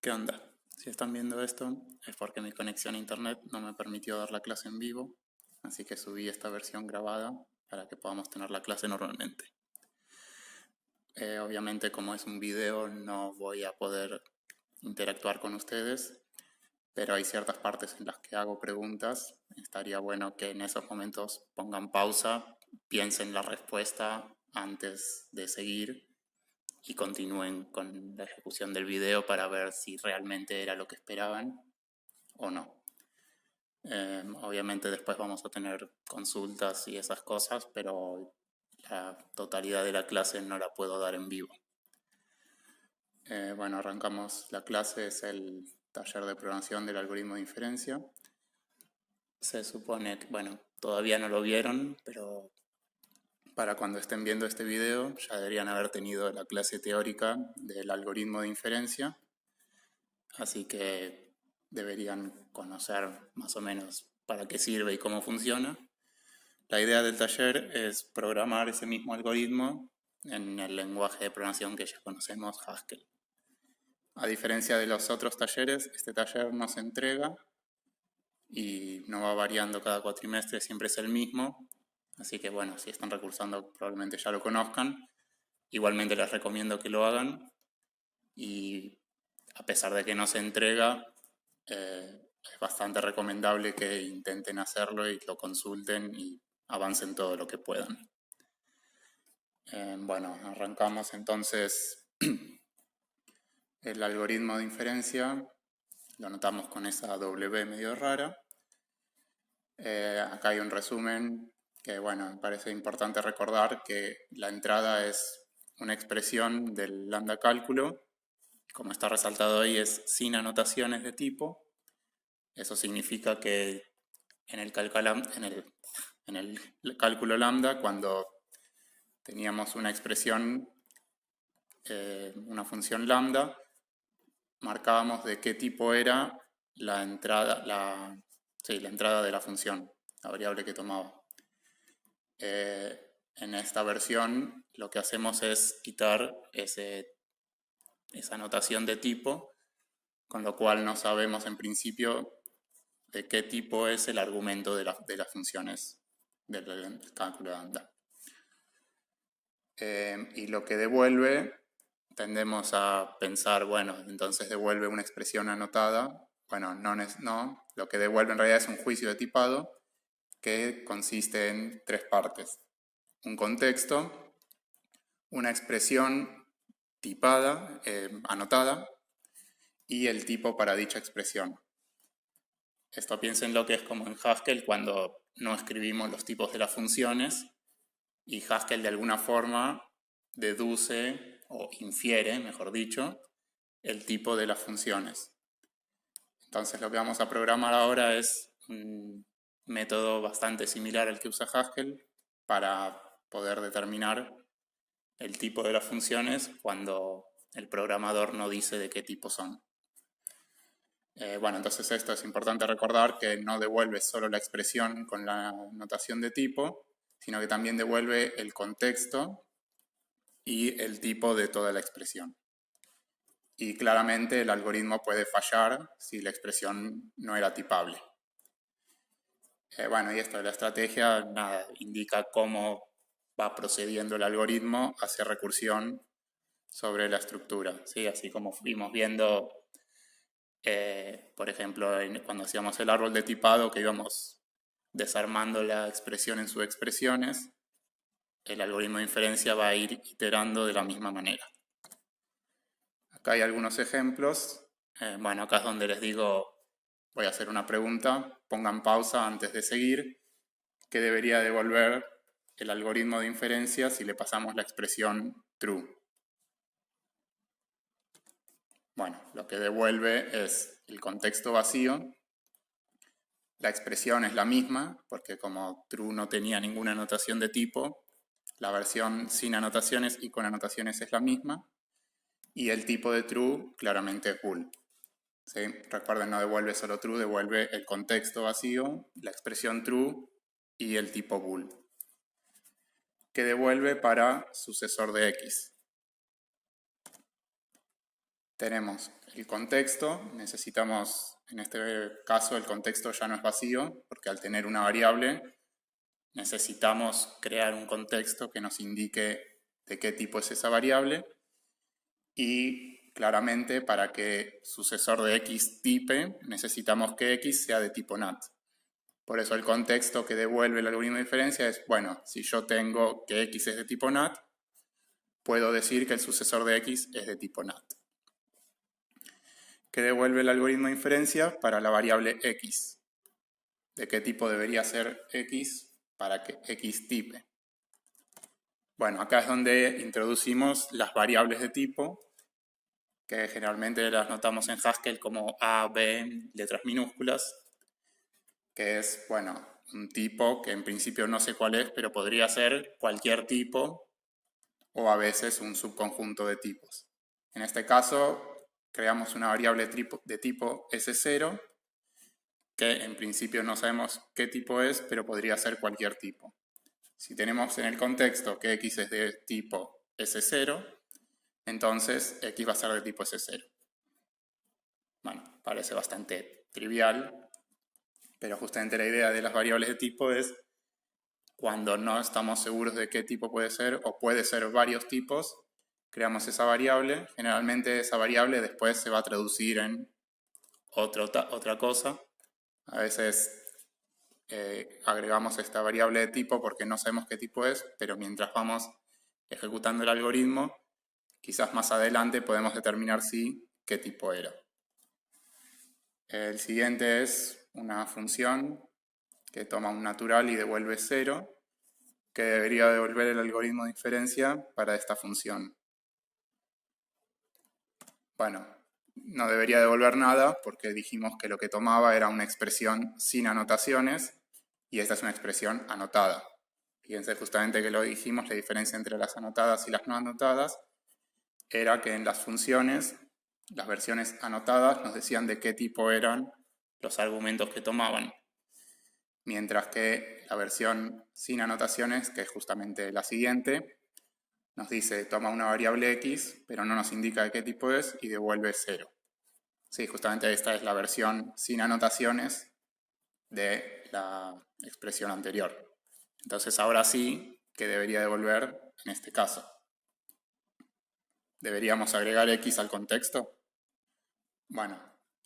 ¿Qué onda? Si están viendo esto es porque mi conexión a internet no me permitió dar la clase en vivo, así que subí esta versión grabada para que podamos tener la clase normalmente. Obviamente, como es un video, no voy a poder interactuar con ustedes, pero hay ciertas partes en las que hago preguntas. Estaría bueno que en esos momentos pongan pausa, piensen la respuesta antes de seguir y continúen con la ejecución del video para ver si realmente era lo que esperaban o no. Obviamente después vamos a tener consultas y esas cosas, pero la totalidad de la clase no la puedo dar en vivo. Bueno, arrancamos la clase, es el taller de programación del algoritmo de inferencia. Se supone que, bueno, todavía no lo vieron, pero para cuando estén viendo este video ya deberían haber tenido la clase teórica del algoritmo de inferencia, así que deberían conocer más o menos para qué sirve y cómo funciona. La idea del taller es programar ese mismo algoritmo en el lenguaje de programación que ya conocemos, Haskell. A diferencia de los otros talleres, este taller no se entrega y no va variando cada cuatrimestre, siempre es el mismo. Así que bueno, si están recursando probablemente ya lo conozcan. Igualmente les recomiendo que lo hagan y a pesar de que no se entrega, es bastante recomendable que intenten hacerlo y lo consulten y avancen todo lo que puedan. Bueno, arrancamos entonces el algoritmo de inferencia. Lo anotamos con esa W medio rara. Acá hay un resumen que, bueno, me parece importante recordar que la entrada es una expresión del lambda cálculo. Como está resaltado ahí, es sin anotaciones de tipo. Eso significa que en el cálculo lambda, cuando teníamos una expresión, una función lambda, marcábamos de qué tipo era la entrada, la entrada de la función, la variable que tomaba. En esta versión lo que hacemos es quitar esa notación de tipo, con lo cual no sabemos en principio de qué tipo es el argumento de las funciones del cálculo lambda. Y lo que devuelve, tendemos a pensar, bueno, entonces devuelve una expresión anotada. Bueno, no, lo que devuelve en realidad es un juicio de tipado que consiste en tres partes. Un contexto, una expresión tipada, anotada, y el tipo para dicha expresión. Esto piensen lo que es como en Haskell cuando no escribimos los tipos de las funciones y Haskell de alguna forma deduce o infiere, mejor dicho, el tipo de las funciones. Entonces lo que vamos a programar ahora es un método bastante similar al que usa Haskell para poder determinar el tipo de las funciones cuando el programador no dice de qué tipo son. Bueno, entonces esto es importante recordar que no devuelve solo la expresión con la notación de tipo, sino que también devuelve el contexto y el tipo de toda la expresión. Y claramente el algoritmo puede fallar si la expresión no era tipable. Bueno, y esto de la estrategia, nada, indica cómo va procediendo el algoritmo hacia recursión sobre la estructura, ¿sí? Así como fuimos viendo, por ejemplo, cuando hacíamos el árbol de tipado, que íbamos desarmando la expresión en subexpresiones, el algoritmo de inferencia va a ir iterando de la misma manera. Acá hay algunos ejemplos. Bueno, acá es donde les digo, voy a hacer una pregunta, pongan pausa antes de seguir. ¿Qué debería devolver el algoritmo de inferencia si le pasamos la expresión true? Bueno, lo que devuelve es el contexto vacío. La expresión es la misma, porque como true no tenía ninguna anotación de tipo, la versión sin anotaciones y con anotaciones es la misma. Y el tipo de true claramente es bool. ¿Sí? Recuerden, no devuelve solo true, devuelve el contexto vacío, la expresión true y el tipo bool. Que devuelve para sucesor de x. tenemos el contexto, necesitamos, en este caso el contexto ya no es vacío, porque al tener una variable necesitamos crear un contexto que nos indique de qué tipo es esa variable y claramente para que sucesor de x tipe necesitamos que x sea de tipo NAT. Por eso el contexto que devuelve el algoritmo de inferencia es, bueno, si yo tengo que x es de tipo NAT, puedo decir que el sucesor de x es de tipo NAT. ¿Qué devuelve el algoritmo de inferencia para la variable x? ¿De qué tipo debería ser x para que x tipe? Bueno, acá es donde introducimos las variables de tipo, que generalmente las notamos en Haskell como A, B, letras minúsculas, que es, bueno, un tipo que en principio no sé cuál es, pero podría ser cualquier tipo o a veces un subconjunto de tipos. En este caso, creamos una variable de tipo S0, que en principio no sabemos qué tipo es, pero podría ser cualquier tipo. Si tenemos en el contexto que x es de tipo S0, entonces x va a ser de tipo S0. Bueno, parece bastante trivial, pero justamente la idea de las variables de tipo es cuando no estamos seguros de qué tipo puede ser o puede ser varios tipos, creamos esa variable. Generalmente esa variable después se va a traducir en otra cosa. A veces agregamos esta variable de tipo porque no sabemos qué tipo es, pero mientras vamos ejecutando el algoritmo, quizás más adelante podemos determinar qué tipo era. El siguiente es una función que toma un natural y devuelve 0, que debería devolver el algoritmo de inferencia para esta función. Bueno, no debería devolver nada porque dijimos que lo que tomaba era una expresión sin anotaciones y esta es una expresión anotada. Fíjense justamente que lo dijimos, la diferencia entre las anotadas y las no anotadas era que en las funciones, las versiones anotadas nos decían de qué tipo eran los argumentos que tomaban, mientras que la versión sin anotaciones, que es justamente la siguiente, nos dice toma una variable x, pero no nos indica de qué tipo es y devuelve 0. Sí, justamente esta es la versión sin anotaciones de la expresión anterior. Entonces ahora sí que debería devolver en este caso. ¿Deberíamos agregar x al contexto? Bueno,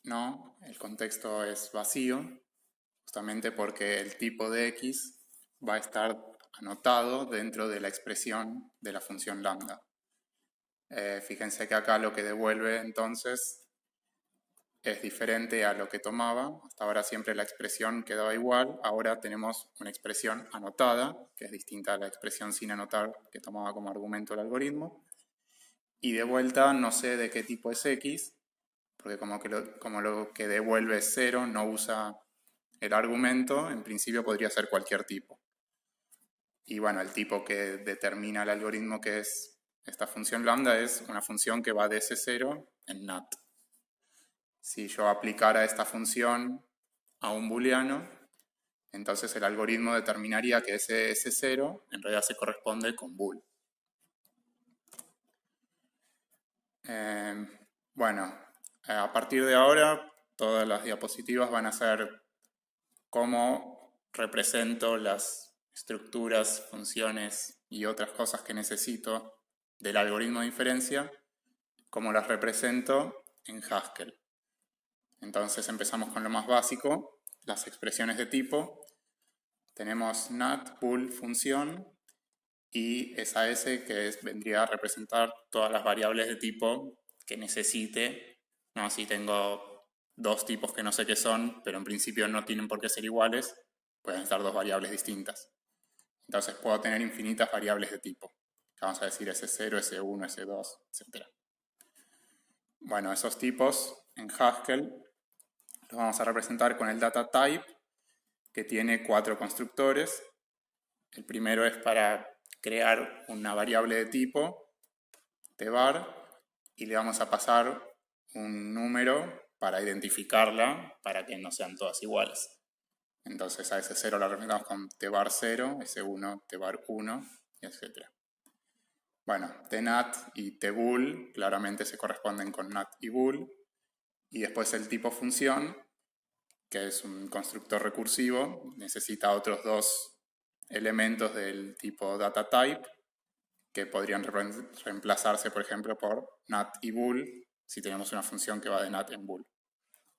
no, el contexto es vacío, justamente porque el tipo de x va a estar anotado dentro de la expresión de la función lambda. Fíjense que acá lo que devuelve entonces es diferente a lo que tomaba. Hasta ahora siempre la expresión quedaba igual. Ahora tenemos una expresión anotada, que es distinta a la expresión sin anotar que tomaba como argumento el algoritmo. Y de vuelta no sé de qué tipo es x, porque como lo que devuelve es 0, no usa el argumento, en principio podría ser cualquier tipo. Y bueno, el tipo que determina el algoritmo que es esta función lambda es una función que va de S0 en NAT. Si yo aplicara esta función a un booleano, entonces el algoritmo determinaría que ese S0 en realidad se corresponde con bool. Bueno, a partir de ahora todas las diapositivas van a ser cómo represento las estructuras, funciones y otras cosas que necesito del algoritmo de inferencia, cómo las represento en Haskell. Entonces empezamos con lo más básico, las expresiones de tipo. Tenemos NAT, bool, función, y esa S que vendría a representar todas las variables de tipo que necesite. No, si tengo dos tipos que no sé qué son, pero en principio no tienen por qué ser iguales, pueden estar dos variables distintas. Entonces puedo tener infinitas variables de tipo. Vamos a decir S0, S1, S2, etc. Bueno, esos tipos en Haskell los vamos a representar con el data type, que tiene 4 constructores. El primero es para crear una variable de tipo tvar y le vamos a pasar un número para identificarla para que no sean todas iguales. Entonces a ese 0 la representamos con tvar 0, S1, tvar 1, etc. Bueno, tNat y tbool claramente se corresponden con nat y bool. Y después el tipo función, que es un constructor recursivo, necesita otros dos elementos del tipo dataType, que podrían reemplazarse, por ejemplo, por nat y bool, si tenemos una función que va de nat en bool.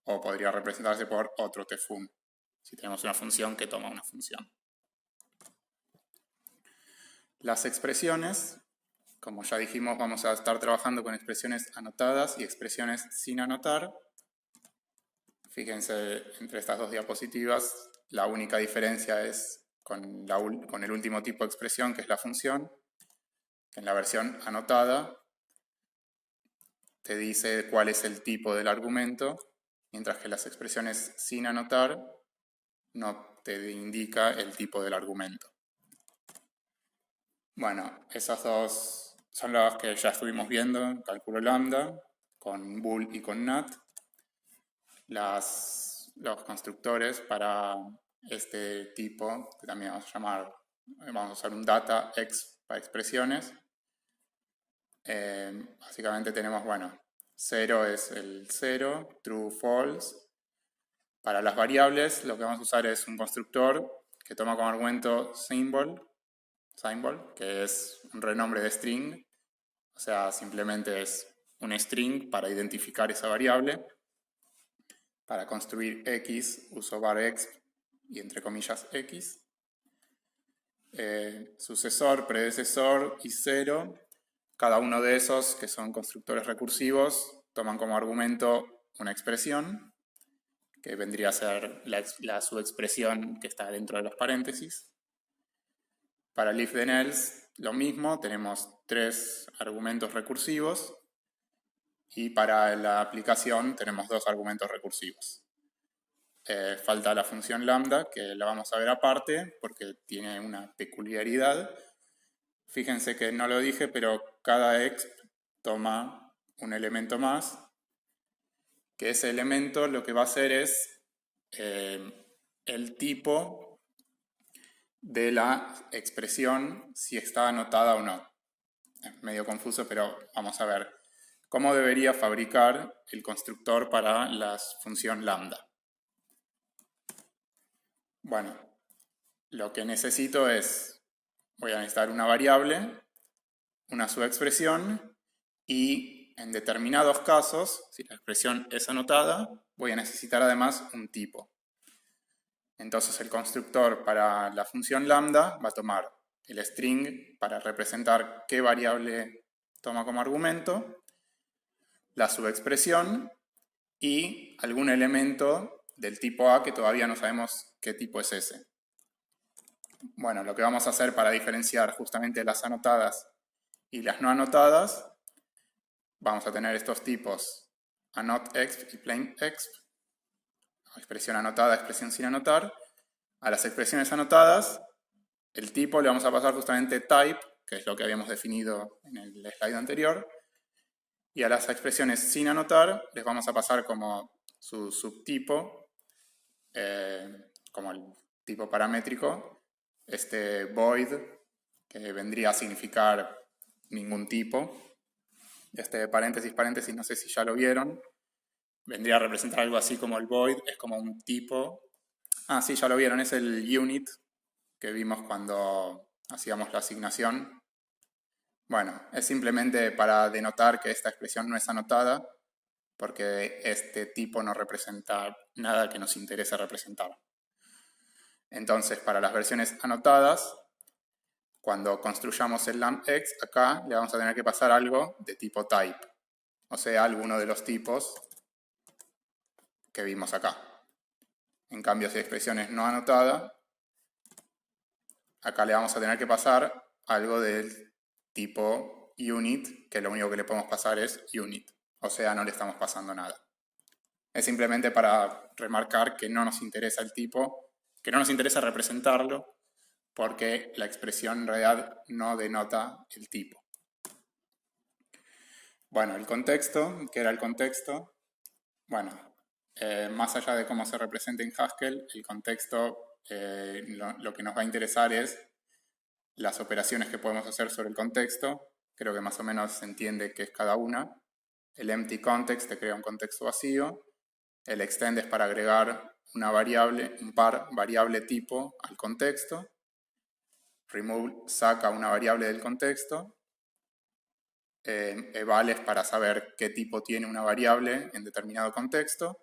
O podría representarse por otro tfun, si tenemos una función que toma una función. Las expresiones, como ya dijimos, vamos a estar trabajando con expresiones anotadas y expresiones sin anotar. Fíjense, entre estas dos diapositivas, la única diferencia es con el último tipo de expresión, que es la función. En la versión anotada te dice cuál es el tipo del argumento, mientras que las expresiones sin anotar no te indica el tipo del argumento. Bueno, esas dos son las que ya estuvimos viendo en cálculo lambda, con bool y con nat. Los constructores para este tipo, que también vamos a usar un data x para expresiones. Básicamente tenemos, bueno, 0 es el 0, true, false. Para las variables lo que vamos a usar es un constructor que toma como argumento symbol, que es un renombre de string, o sea, simplemente es un string para identificar esa variable. Para construir x uso var x y entre comillas x. Sucesor, predecesor y 0. Cada uno de esos, que son constructores recursivos, toman como argumento una expresión, que vendría a ser la subexpresión que está dentro de los paréntesis. Para el if then else, lo mismo, tenemos 3 argumentos recursivos. Y para la aplicación tenemos 2 argumentos recursivos. Falta la función lambda, que la vamos a ver aparte, porque tiene una peculiaridad. Fíjense que no lo dije, pero cada exp toma un elemento más, que ese elemento lo que va a hacer es el tipo de la expresión, si está anotada o no. Es medio confuso, pero vamos a ver cómo debería fabricar el constructor para la función lambda. Bueno, lo que necesito es, voy a necesitar una variable, una subexpresión y en determinados casos, si la expresión es anotada, voy a necesitar además un tipo. Entonces el constructor para la función lambda va a tomar el string para representar qué variable toma como argumento, la subexpresión y algún elemento del tipo A que todavía no sabemos qué tipo es ese. Bueno, lo que vamos a hacer para diferenciar justamente las anotadas y las no anotadas, vamos a tener estos tipos anotexp y plainexp, expresión anotada, expresión sin anotar. A las expresiones anotadas, el tipo le vamos a pasar justamente type, que es lo que habíamos definido en el slide anterior, y a las expresiones sin anotar les vamos a pasar como su subtipo, como el tipo paramétrico, este void, que vendría a significar ningún tipo. Este paréntesis, paréntesis, no sé si ya lo vieron. Vendría a representar algo así como el void, es como un tipo. Ah, sí, ya lo vieron, es el unit que vimos cuando hacíamos la asignación. Bueno, es simplemente para denotar que esta expresión no es anotada, porque este tipo no representa nada que nos interese representar. Entonces, para las versiones anotadas, cuando construyamos el lambx, acá le vamos a tener que pasar algo de tipo type, o sea, alguno de los tipos que vimos acá. En cambio, si la expresión es no anotada, acá le vamos a tener que pasar algo del tipo unit, que lo único que le podemos pasar es unit, o sea, no le estamos pasando nada. Es simplemente para remarcar que no nos interesa el tipo, que no nos interesa representarlo, porque la expresión en realidad no denota el tipo. Bueno, el contexto, ¿qué era el contexto? Bueno, más allá de cómo se representa en Haskell, el contexto lo que nos va a interesar es las operaciones que podemos hacer sobre el contexto. creo que más o menos se entiende qué es cada una. El empty context te crea un contexto vacío. El extend es para agregar una variable, un par variable tipo al contexto. Remove saca una variable del contexto. Eval es para saber qué tipo tiene una variable en determinado contexto.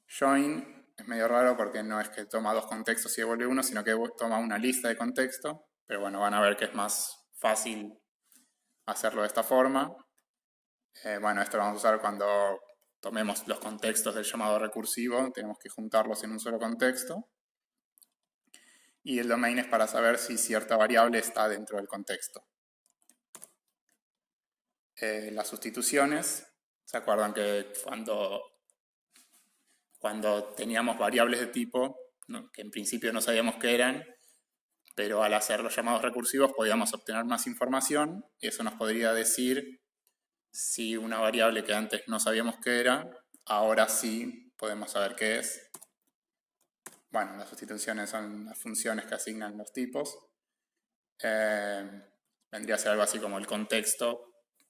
Join es medio raro porque no es que toma dos contextos y devuelve uno, sino que toma una lista de contextos. Pero bueno, van a ver que es más fácil hacerlo de esta forma. Bueno, esto lo vamos a usar cuando tomemos los contextos del llamado recursivo. Tenemos que juntarlos en un solo contexto. Y el domain es para saber si cierta variable está dentro del contexto. Las sustituciones, ¿se acuerdan que cuando teníamos variables de tipo, ¿no?, que en principio no sabíamos qué eran, pero al hacer los llamados recursivos podíamos obtener más información y eso nos podría decir si una variable que antes no sabíamos qué era, ahora sí podemos saber qué es. Bueno, las sustituciones son las funciones que asignan los tipos. Vendría a ser algo así como el contexto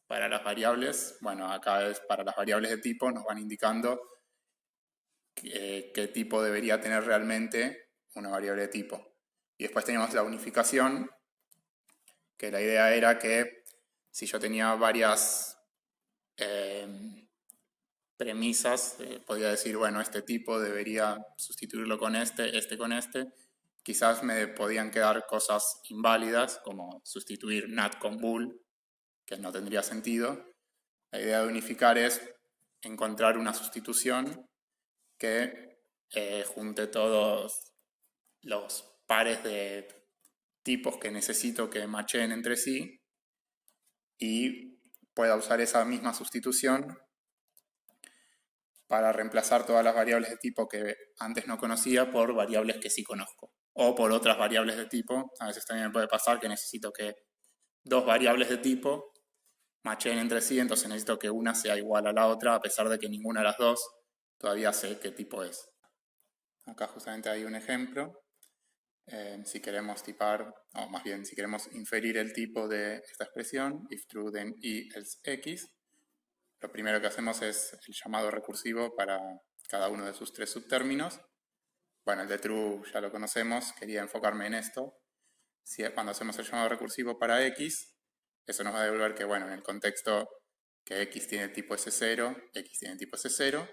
para las variables. Bueno, acá es para las variables de tipo, nos van indicando qué tipo debería tener realmente una variable de tipo. Y después tenemos la unificación, que la idea era que si yo tenía varias premisas, podía decir, bueno, este tipo debería sustituirlo con este con este. Quizás me podían quedar cosas inválidas, como sustituir NAT con bool, que no tendría sentido. La idea de unificar es encontrar una sustitución que junte todos los pares de tipos que necesito que macheen entre sí y pueda usar esa misma sustitución para reemplazar todas las variables de tipo que antes no conocía por variables que sí conozco. O por otras variables de tipo. A veces también me puede pasar que necesito que dos variables de tipo macheen entre sí, entonces necesito que una sea igual a la otra, a pesar de que ninguna de las dos todavía sé qué tipo es. Acá justamente hay un ejemplo. Si queremos tipar, o más bien si queremos inferir el tipo de esta expresión, if true then y else x, lo primero que hacemos es el llamado recursivo para cada uno de sus tres subtérminos. Bueno, el de true ya lo conocemos, quería enfocarme en esto. Cuando hacemos el llamado recursivo para x, eso nos va a devolver que, bueno, en el contexto que x tiene tipo S0, x tiene tipo S0.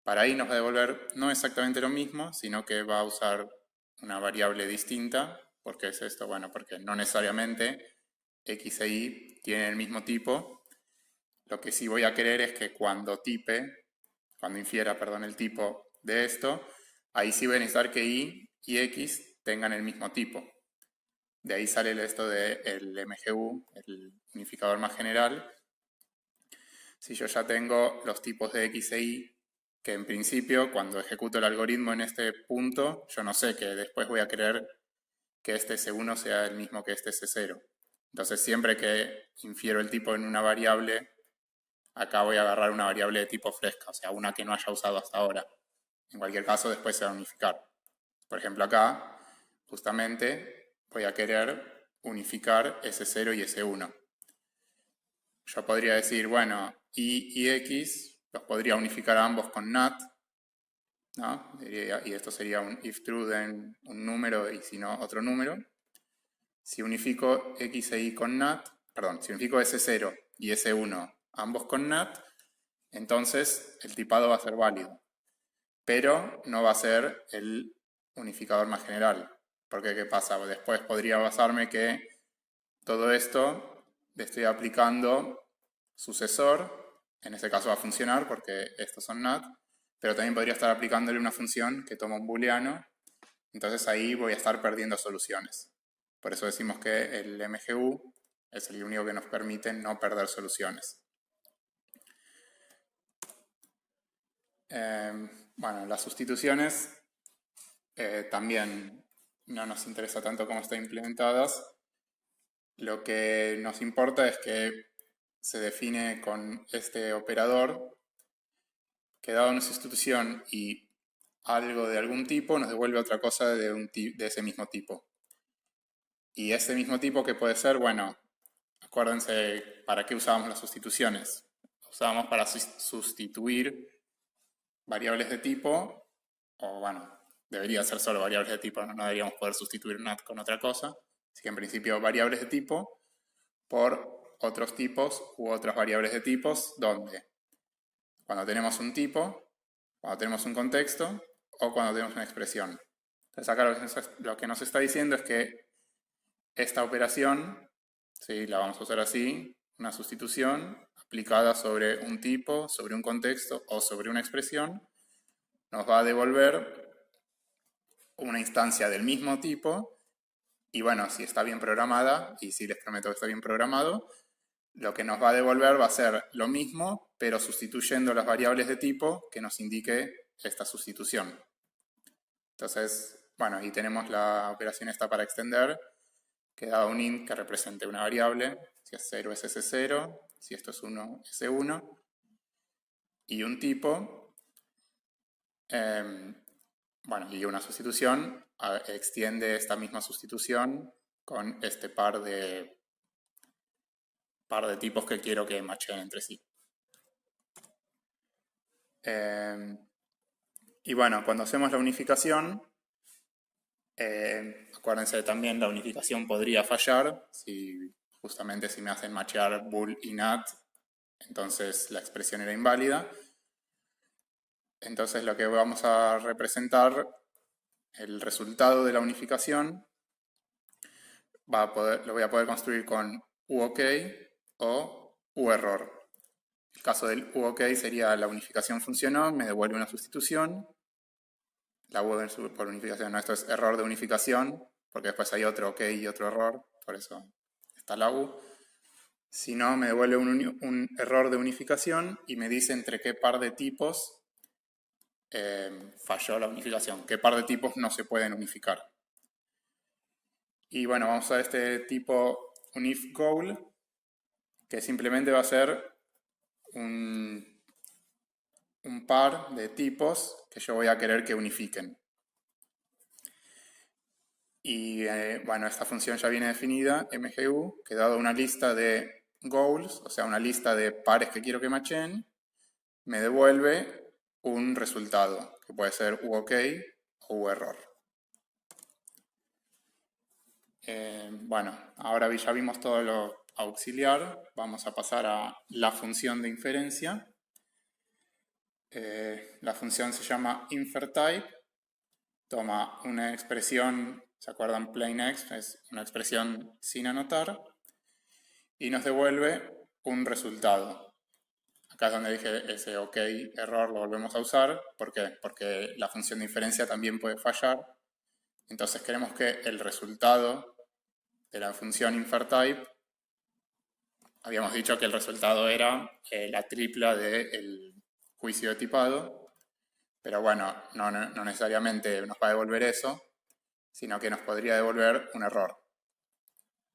Para ahí nos va a devolver no exactamente lo mismo, sino que va a usar una variable distinta. ¿Por qué es esto? Bueno, porque no necesariamente x e y tienen el mismo tipo. Lo que sí voy a querer es que cuando infiera, el tipo de esto, ahí sí voy a necesitar que y x tengan el mismo tipo. De ahí sale esto del MGU, el unificador más general. Si yo ya tengo los tipos de x e y, que en principio cuando ejecuto el algoritmo en este punto, yo no sé que después voy a querer que este S1 sea el mismo que este S0. Entonces siempre que infiero el tipo en una variable, acá voy a agarrar una variable de tipo fresca, o sea, una que no haya usado hasta ahora. En cualquier caso, después se va a unificar. Por ejemplo, acá, justamente, voy a querer unificar S0 y S1. Yo podría decir, bueno, y x los podría unificar a ambos con NAT, ¿no? Y esto sería un if true, then un número y si no, otro número. Si unifico x e y con NAT, si unifico S0 y S1 ambos con NAT, entonces el tipado va a ser válido. Pero no va a ser el unificador más general. Porque ¿qué pasa? Después podría basarme que todo esto le estoy aplicando sucesor, en ese caso va a funcionar porque estos son NAT, pero también podría estar aplicándole una función que toma un booleano, entonces ahí voy a estar perdiendo soluciones. Por eso decimos que el MGU es el único que nos permite no perder soluciones. Bueno, las sustituciones también no nos interesa tanto cómo están implementadas. Lo que nos importa es que se define con este operador que dado una sustitución y algo de algún tipo nos devuelve otra cosa de ese mismo tipo. Y ese mismo tipo que puede ser, bueno, acuérdense para qué usábamos las sustituciones. Usábamos para sustituir variables de tipo, o bueno, debería ser solo variables de tipo, no deberíamos poder sustituir NAT con otra cosa. Así que en principio variables de tipo por otros tipos u otras variables de tipos, donde cuando tenemos un tipo, cuando tenemos un contexto o cuando tenemos una expresión. Entonces acá lo que nos está diciendo es que esta operación, ¿sí?, la vamos a usar así, una sustitución aplicada sobre un tipo, sobre un contexto o sobre una expresión, nos va a devolver una instancia del mismo tipo. Y bueno, si está bien programada, y si les prometo que está bien programado, lo que nos va a devolver va a ser lo mismo, pero sustituyendo las variables de tipo que nos indique esta sustitución. Entonces, bueno, y tenemos la operación esta para extender, que da un int que represente una variable. Si es 0 es S0, si esto es 1 es S1, y un tipo, bueno, y una sustitución extiende esta misma sustitución con este par de tipos que quiero que matchen entre sí. Y bueno, cuando hacemos la unificación, acuérdense también, la unificación podría fallar justamente si me hacen matchear bool y nat, entonces la expresión era inválida. Entonces lo que vamos a representar, el resultado de la unificación, lo voy a poder construir con uOK o uError. El caso del uOK sería la unificación funcionó, me devuelve una sustitución. La U por unificación, no, esto es error de unificación, porque después hay otro OK y otro error, por eso está la U. Si no, me devuelve un error de unificación y me dice entre qué par de tipos falló la unificación, qué par de tipos no se pueden unificar. Y bueno, vamos a ver este tipo unifGoal, que simplemente va a ser un par de tipos que yo voy a querer que unifiquen. Y bueno, esta función ya viene definida, mgu, que dado una lista de goals, o sea, una lista de pares que quiero que matchen, me devuelve un resultado, que puede ser uOK o uError. Bueno, ahora ya vimos todo lo auxiliar, vamos a pasar a la función de inferencia. La función se llama inferType, toma una expresión, ¿se acuerdan? PlainExp es una expresión sin anotar, y nos devuelve un resultado. Acá es donde dije ese OK error lo volvemos a usar. ¿Por qué? Porque la función de inferencia también puede fallar. Entonces queremos que el resultado de la función inferType, habíamos dicho que el resultado era la tripla del juicio de tipado, pero bueno, no necesariamente nos va a devolver eso, sino que nos podría devolver un error.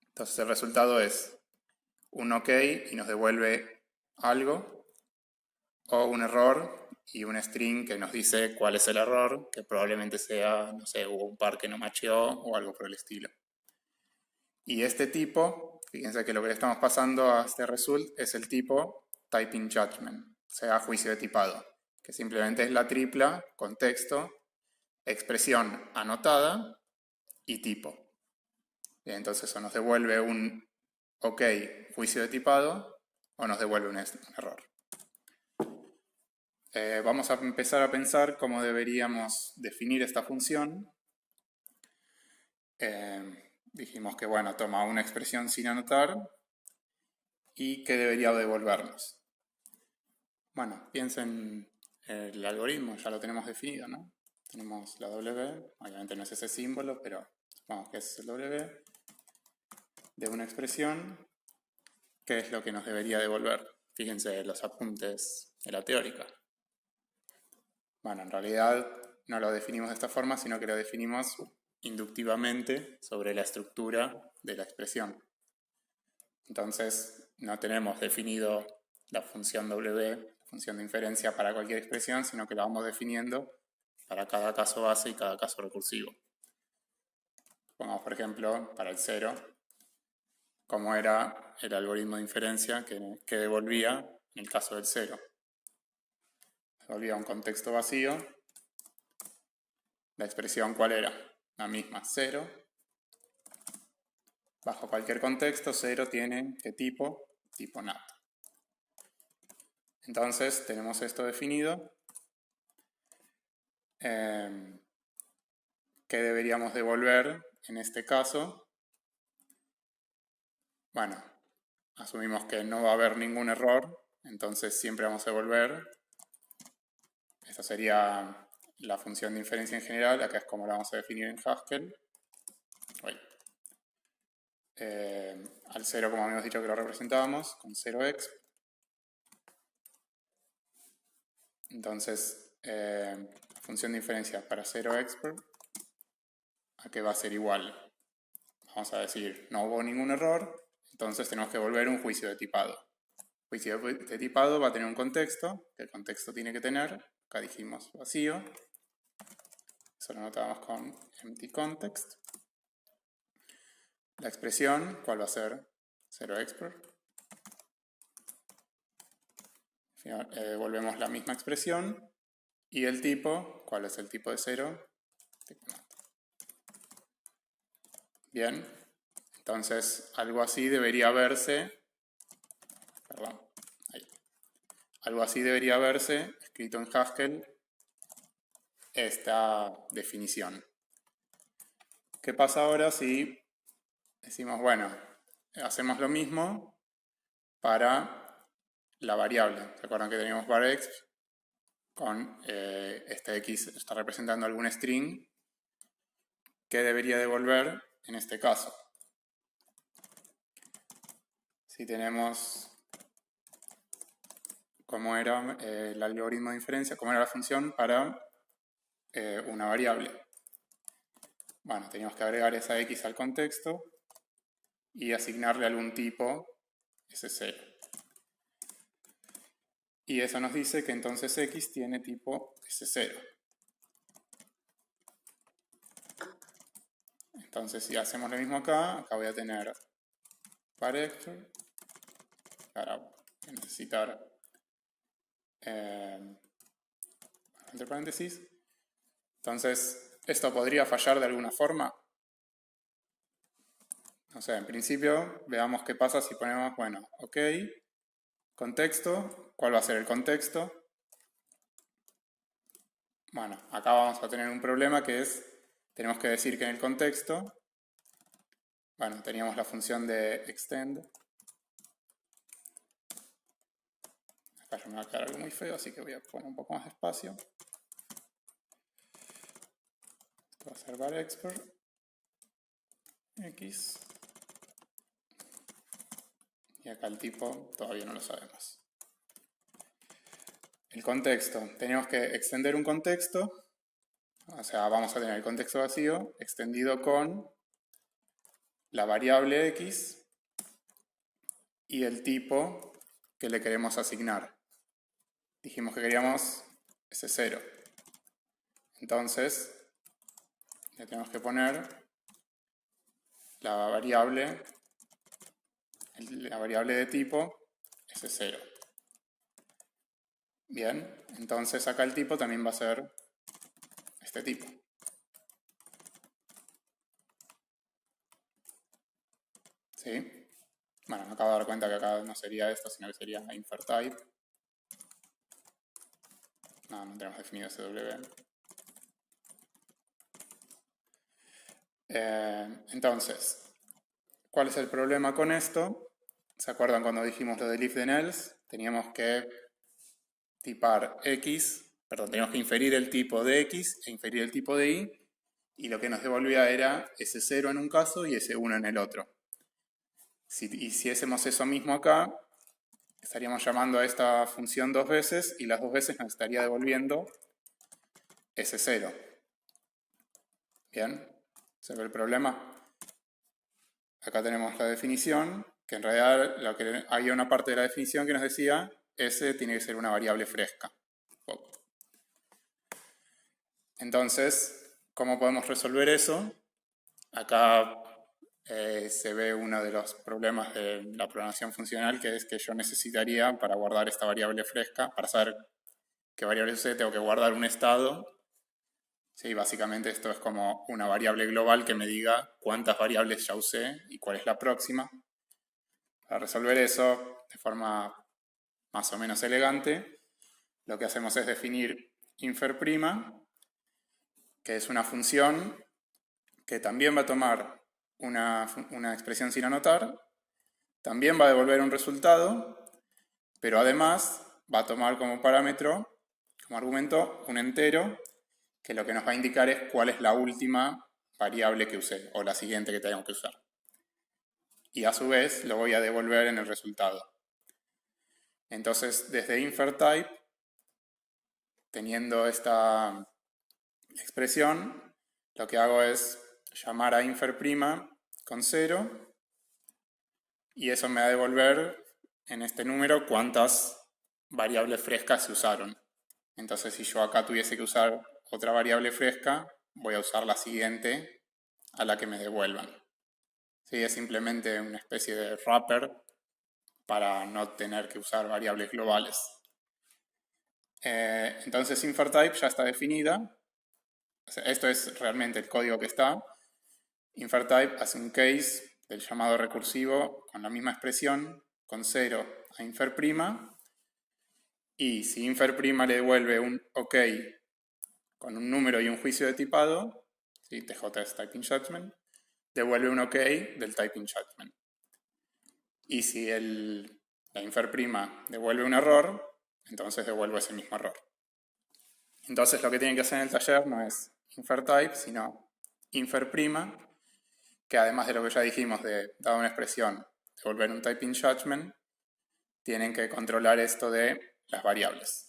Entonces el resultado es un OK y nos devuelve algo, o un error y un string que nos dice cuál es el error, que probablemente sea, no sé, hubo un par que no macheó o algo por el estilo. Y este tipo, fíjense que lo que le estamos pasando a este result es el tipo typing judgment, o sea, juicio de tipado, que simplemente es la tripla, contexto, expresión anotada y tipo. Bien, entonces o nos devuelve un OK juicio de tipado o nos devuelve un error. Vamos a empezar a pensar cómo deberíamos definir esta función. Dijimos que, bueno, toma una expresión sin anotar y que debería devolvernos. Bueno, piensen el algoritmo, ya lo tenemos definido, ¿no? Tenemos la W, obviamente no es ese símbolo, pero supongamos que es el W de una expresión. ¿Qué es lo que nos debería devolver? Fíjense los apuntes de la teórica. Bueno, en realidad no lo definimos de esta forma, sino que lo definimos inductivamente sobre la estructura de la expresión. Entonces, no tenemos definido la función W, la función de inferencia para cualquier expresión, sino que la vamos definiendo para cada caso base y cada caso recursivo. Pongamos, por ejemplo, para el 0, como era el algoritmo de inferencia que devolvía en el caso del 0. Devolvía un contexto vacío. La expresión, ¿cuál era? La misma, 0. Bajo cualquier contexto, 0 tiene ¿qué tipo? Tipo NAT. Entonces, tenemos esto definido. ¿Qué deberíamos devolver en este caso? Bueno, asumimos que no va a haber ningún error, entonces siempre vamos a devolver. Esta sería la función de inferencia en general, acá es como la vamos a definir en Haskell. Al 0, como habíamos dicho que lo representábamos, con 0x. Entonces, la función de inferencia para 0expr, ¿a qué va a ser igual? Vamos a decir, no hubo ningún error, entonces tenemos que devolver un juicio de tipado. Juicio de tipado va a tener un contexto, que el contexto tiene que tener, acá dijimos vacío, eso lo anotamos con empty context. La expresión, ¿cuál va a ser? 0expr. Devolvemos la misma expresión. Y el tipo, ¿cuál es el tipo de 0? Tipo NAT. Bien, entonces algo así debería verse, perdón, ahí. Algo así debería verse escrito en Haskell esta definición. ¿Qué pasa ahora si decimos, bueno, hacemos lo mismo para la variable? ¿Se acuerdan que teníamos varEx con este x está representando algún string? ¿Qué debería devolver en este caso? Si tenemos cómo era el algoritmo de inferencia, cómo era la función para una variable. Bueno, teníamos que agregar esa x al contexto y asignarle algún tipo S0. Y eso nos dice que entonces x tiene tipo S0. Entonces, si hacemos lo mismo acá voy a tener varExpr. Ahora voy a necesitar entre paréntesis. Entonces, ¿esto podría fallar de alguna forma? No sé, en principio, veamos qué pasa si ponemos, bueno, ok, contexto, ¿cuál va a ser el contexto? Bueno, acá vamos a tener un problema que es, tenemos que decir que en el contexto, bueno, teníamos la función de extend. Acá ya me va a quedar algo muy feo, así que voy a poner un poco más de espacio. Esto va a ser varExpr x. Y acá el tipo todavía no lo sabemos. El contexto, tenemos que extender un contexto, o sea, vamos a tener el contexto vacío extendido con la variable x y el tipo que le queremos asignar. Dijimos que queríamos ese 0. Entonces, le tenemos que poner la variable de tipo S0. Bien, entonces acá el tipo también va a ser este tipo. ¿Sí? Bueno, me acabo de dar cuenta que acá no sería esto, sino que sería inferType. No tenemos definido SW. Entonces, ¿cuál es el problema con esto? ¿Se acuerdan cuando dijimos lo del if then else? Teníamos que tipar x, perdón, teníamos que inferir el tipo de x e inferir el tipo de y, y lo que nos devolvía era ese 0 en un caso y ese 1 en el otro. Si hiciésemos eso mismo acá, estaríamos llamando a esta función dos veces y las dos veces nos estaría devolviendo ese 0. ¿Bien? ¿Se ve el problema? Acá tenemos la definición, que en realidad había una parte de la definición que nos decía S tiene que ser una variable fresca. Entonces, ¿cómo podemos resolver eso? Acá se ve uno de los problemas de la programación funcional, que es que yo necesitaría, para guardar esta variable fresca, para saber qué variable usé, tengo que guardar un estado. Sí, básicamente esto es como una variable global que me diga cuántas variables ya usé y cuál es la próxima. Para resolver eso de forma más o menos elegante, lo que hacemos es definir infer', que es una función que también va a tomar una expresión sin anotar, también va a devolver un resultado, pero además va a tomar como parámetro, como argumento, un entero, que lo que nos va a indicar es cuál es la última variable que usé, o la siguiente que tengo que usar. Y a su vez lo voy a devolver en el resultado. Entonces, desde infer', teniendo esta expresión, lo que hago es llamar a infer' con 0, y eso me va a devolver en este número cuántas variables frescas se usaron. Entonces, si yo acá tuviese que usar otra variable fresca, voy a usar la siguiente a la que me devuelvan. Sí, es simplemente una especie de wrapper para no tener que usar variables globales. Entonces, infer' ya está definida. O sea, esto es realmente el código que está. Infer' hace un case del llamado recursivo con la misma expresión, con 0 a infer', y si infer' le devuelve un OK con un número y un juicio de tipado, ¿sí? TJ es typing judgment, devuelve un OK del typing judgment. Y si la infer' devuelve un error, entonces devuelve ese mismo error. Entonces lo que tienen que hacer en el taller no es infer', sino infer', que además de lo que ya dijimos de, dada una expresión, devolver un typing judgment, tienen que controlar esto de las variables.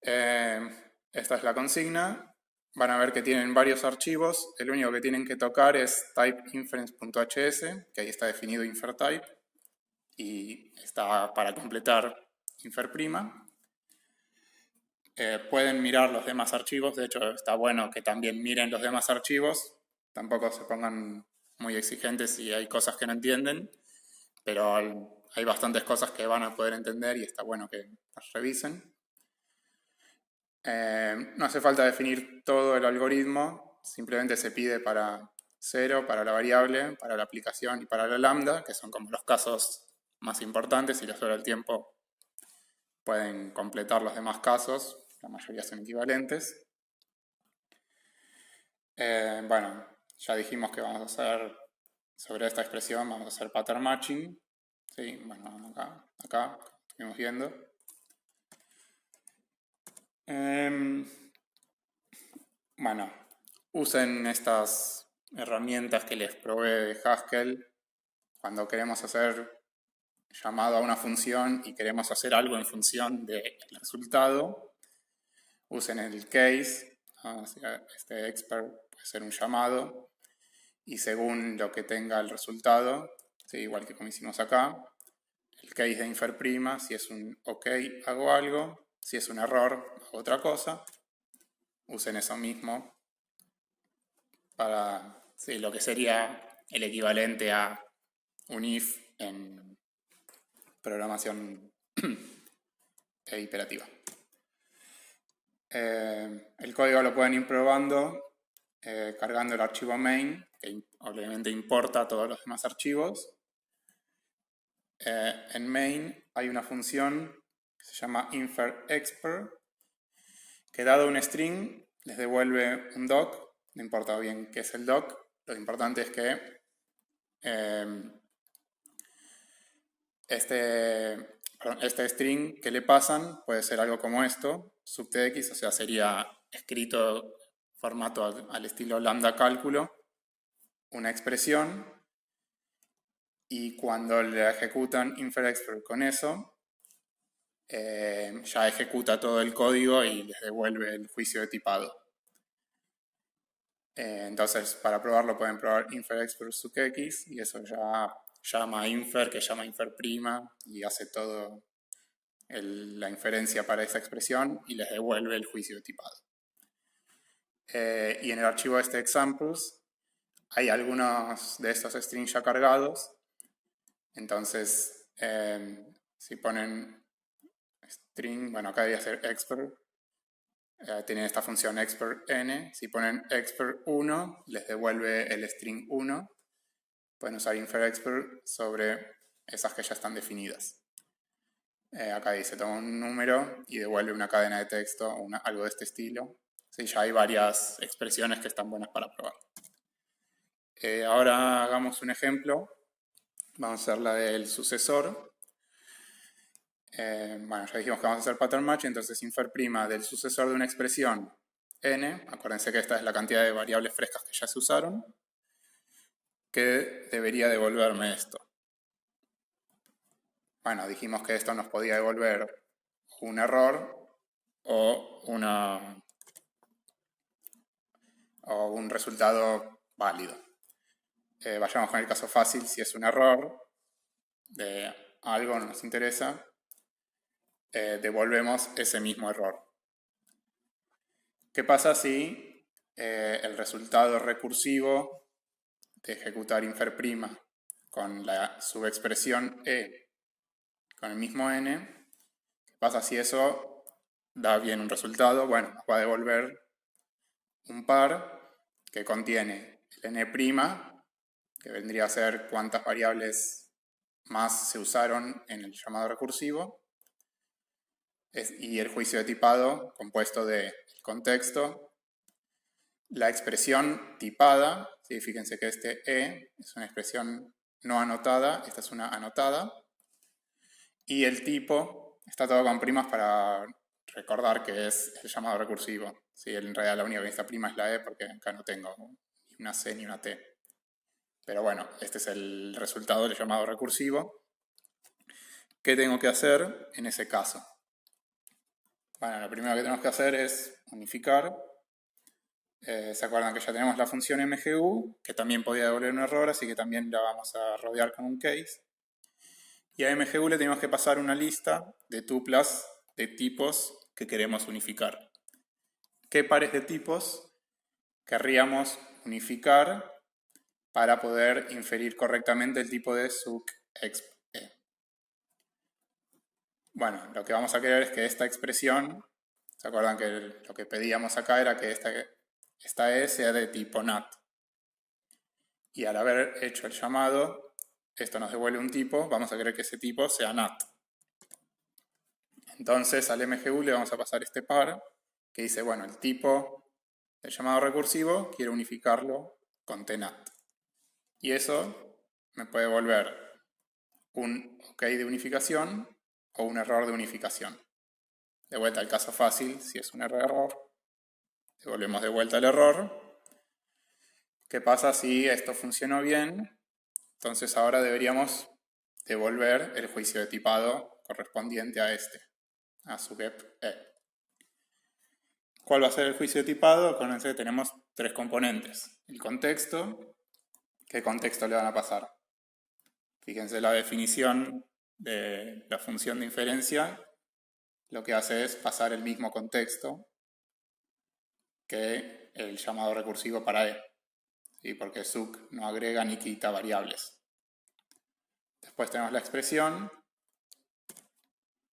Esta es la consigna. Van a ver que tienen varios archivos. El único que tienen que tocar es typeinference.hs, que ahí está definido infer', y está para completar infer'. Pueden mirar los demás archivos. De hecho, está bueno que también miren los demás archivos. Tampoco se pongan muy exigentes si hay cosas que no entienden, pero hay bastantes cosas que van a poder entender y está bueno que las revisen. No hace falta definir todo el algoritmo, simplemente se pide para 0, para la variable, para la aplicación y para la lambda, que son como los casos más importantes. Si les sobra el tiempo, pueden completar los demás casos, la mayoría son equivalentes. Bueno, ya dijimos que vamos a hacer, sobre esta expresión, vamos a hacer pattern matching. Sí, bueno, acá estuvimos viendo. Bueno, usen estas herramientas que les provee de Haskell cuando queremos hacer llamado a una función y queremos hacer algo en función del resultado. Usen el case, ¿no? Este expert puede ser un llamado, y según lo que tenga el resultado, ¿sí? Igual que como hicimos acá, el case de infer', si es un OK hago algo, si es un error hago otra cosa. Usen eso mismo para lo que sería el equivalente a un if en programación imperativa. El código lo pueden ir probando cargando el archivo main, que obviamente importa todos los demás archivos. En main hay una función que se llama infer', que dado un string les devuelve un doc. No importa bien qué es el doc, lo importante es que este string que le pasan puede ser algo como esto, subtx, o sea, sería escrito formato al estilo lambda cálculo, una expresión, y cuando le ejecutan infer', con eso, ya ejecuta todo el código y les devuelve el juicio de tipado. Entonces, para probarlo pueden probar infer', subx, y eso ya llama a infer, que llama infer', y hace todo la inferencia para esa expresión y les devuelve el juicio de tipado. Y en el archivo examples hay algunos de estos strings ya cargados. Entonces, si ponen string, bueno, acá debería ser expert. Tienen esta función expert n. Si ponen expert 1, les devuelve el string 1. Pueden usar inferExpert sobre esas que ya están definidas. Acá dice, toma un número y devuelve una cadena de texto o algo de este estilo. Sí, ya hay varias expresiones que están buenas para probar. Ahora hagamos un ejemplo. Vamos a hacer la del sucesor. Bueno, ya dijimos que vamos a hacer pattern match, entonces infer' del sucesor de una expresión n. Acuérdense que esta es la cantidad de variables frescas que ya se usaron, que debería devolverme esto. Bueno, dijimos que esto nos podía devolver un error o un resultado válido. Vayamos con el caso fácil. Si es un error de algo, no nos interesa, devolvemos ese mismo error. ¿Qué pasa si el resultado recursivo de ejecutar infer' con la subexpresión e con el mismo n, qué pasa si eso da bien un resultado? Bueno, nos va a devolver un par que contiene el n', que vendría a ser cuántas variables más se usaron en el llamado recursivo, y el juicio de tipado compuesto del contexto, la expresión tipada. ¿Sí? Fíjense que este e es una expresión no anotada, esta es una anotada, y el tipo está todo con primas para recordar que es el llamado recursivo. ¿Sí? En realidad la única que está prima es la e, porque acá no tengo ni una c ni una t. Pero bueno, este es el resultado del llamado recursivo. ¿Qué tengo que hacer en ese caso? Bueno, lo primero que tenemos que hacer es unificar. ¿Se acuerdan que ya tenemos la función mgu, que también podía devolver un error, así que también la vamos a rodear con un case? Y a mgu le tenemos que pasar una lista de tuplas de tipos que queremos unificar. ¿Qué pares de tipos querríamos unificar para poder inferir correctamente el tipo de sucexp? Bueno, lo que vamos a querer es que esta expresión, ¿se acuerdan que lo que pedíamos acá era que esta e sea de tipo NAT? Y al haber hecho el llamado, esto nos devuelve un tipo, vamos a querer que ese tipo sea NAT. Entonces al mgu le vamos a pasar este par que dice, bueno, el tipo del llamado recursivo quiero unificarlo con tNAT. Y eso me puede devolver un OK de unificación o un error de unificación. De vuelta al caso fácil, si es un error, devolvemos de vuelta el error. ¿Qué pasa si esto funcionó bien? Entonces ahora deberíamos devolver el juicio de tipado correspondiente a este, a sucexp e. ¿Cuál va a ser el juicio de tipado? Acuérdense que tenemos tres componentes. El contexto. ¿Qué contexto le van a pasar? Fíjense la definición de la función de inferencia. Lo que hace es pasar el mismo contexto que el llamado recursivo para e. ¿Sí? Porque suc no agrega ni quita variables. Después tenemos la expresión.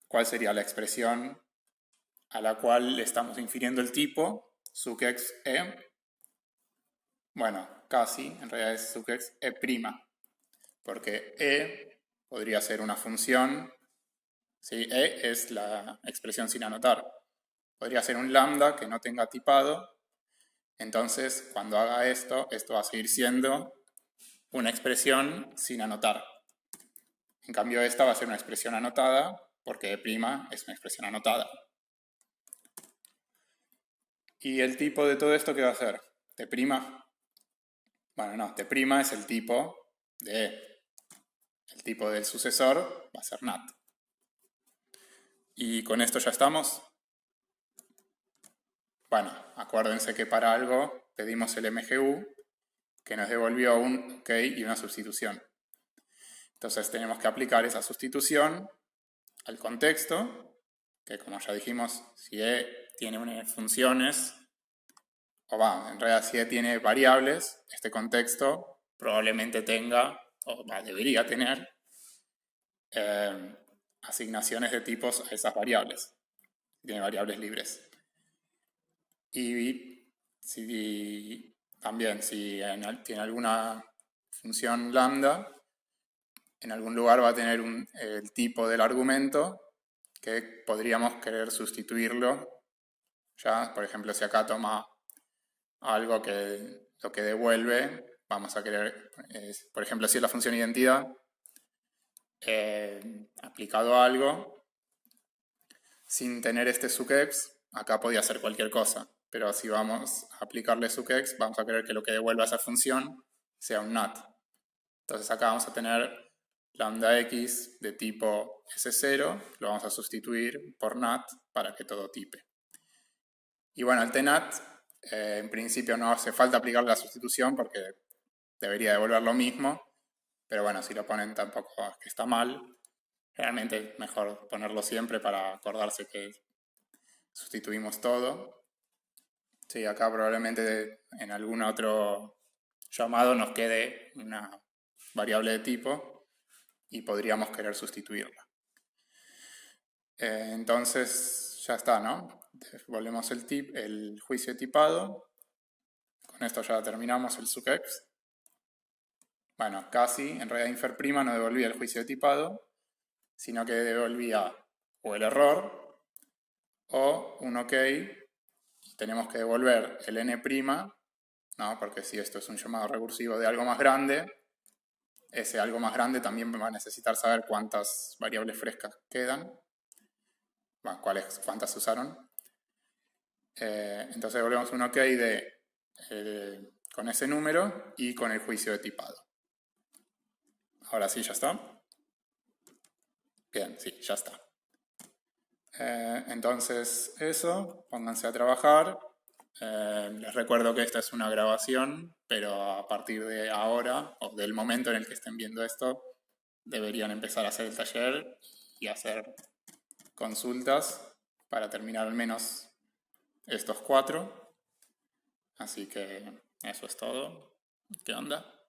¿Cuál sería la expresión a la cual le estamos infiriendo el tipo? Sucexp e. Bueno, casi, en realidad es sucexp e', porque e podría ser una función. ¿Sí? E es la expresión sin anotar. Podría ser un lambda que no tenga tipado. Entonces, cuando haga esto va a seguir siendo una expresión sin anotar. En cambio, esta va a ser una expresión anotada, porque e' es una expresión anotada. ¿Y el tipo de todo esto qué va a ser? ¿T'? Bueno, no, T' es el tipo de e. El tipo del sucesor va a ser NAT. ¿Y con esto ya estamos? Bueno, acuérdense que para algo pedimos el mgu, que nos devolvió un OK y una sustitución. Entonces tenemos que aplicar esa sustitución al contexto, que como ya dijimos, si e tiene funciones en realidad si tiene variables, este contexto probablemente tenga, debería tener, asignaciones de tipos a esas variables. Tiene variables libres. Y también si tiene alguna función lambda, en algún lugar va a tener el tipo del argumento que podríamos querer sustituirlo. Ya, por ejemplo, si acá toma algo que lo que devuelve, vamos a querer, por ejemplo, si es la función identidad, aplicado a algo, sin tener este sucex, acá podía ser cualquier cosa. Pero si vamos a aplicarle sucex, vamos a querer que lo que devuelva esa función sea un NAT. Entonces acá vamos a tener lambda x de tipo S0, lo vamos a sustituir por NAT para que todo tipe. Y bueno, el TNAT, en principio no hace falta aplicarle la sustitución porque debería devolver lo mismo, pero bueno, si lo ponen tampoco es que está mal. Realmente es mejor ponerlo siempre para acordarse que sustituimos todo. Sí, acá probablemente en algún otro llamado nos quede una variable de tipo y podríamos querer sustituirla. Entonces ya está, ¿no? Volvemos el juicio tipado. Con esto ya terminamos el sucex. Bueno, casi, en realidad infer' no devolvía el juicio tipado, sino que devolvía o el error o un OK. Tenemos que devolver el n', ¿no? Porque si esto es un llamado recursivo de algo más grande, ese algo más grande también va a necesitar saber cuántas variables frescas quedan, bueno, cuántas se usaron. Entonces devolvemos un OK con ese número y con el juicio de tipado. Ahora sí, ¿ya está? Bien, sí, ya está. Entonces eso, pónganse a trabajar. Les recuerdo que esta es una grabación, pero a partir de ahora, o del momento en el que estén viendo esto, deberían empezar a hacer el taller y hacer consultas para terminar al menos estos 4. Así que eso es todo. ¿Qué onda?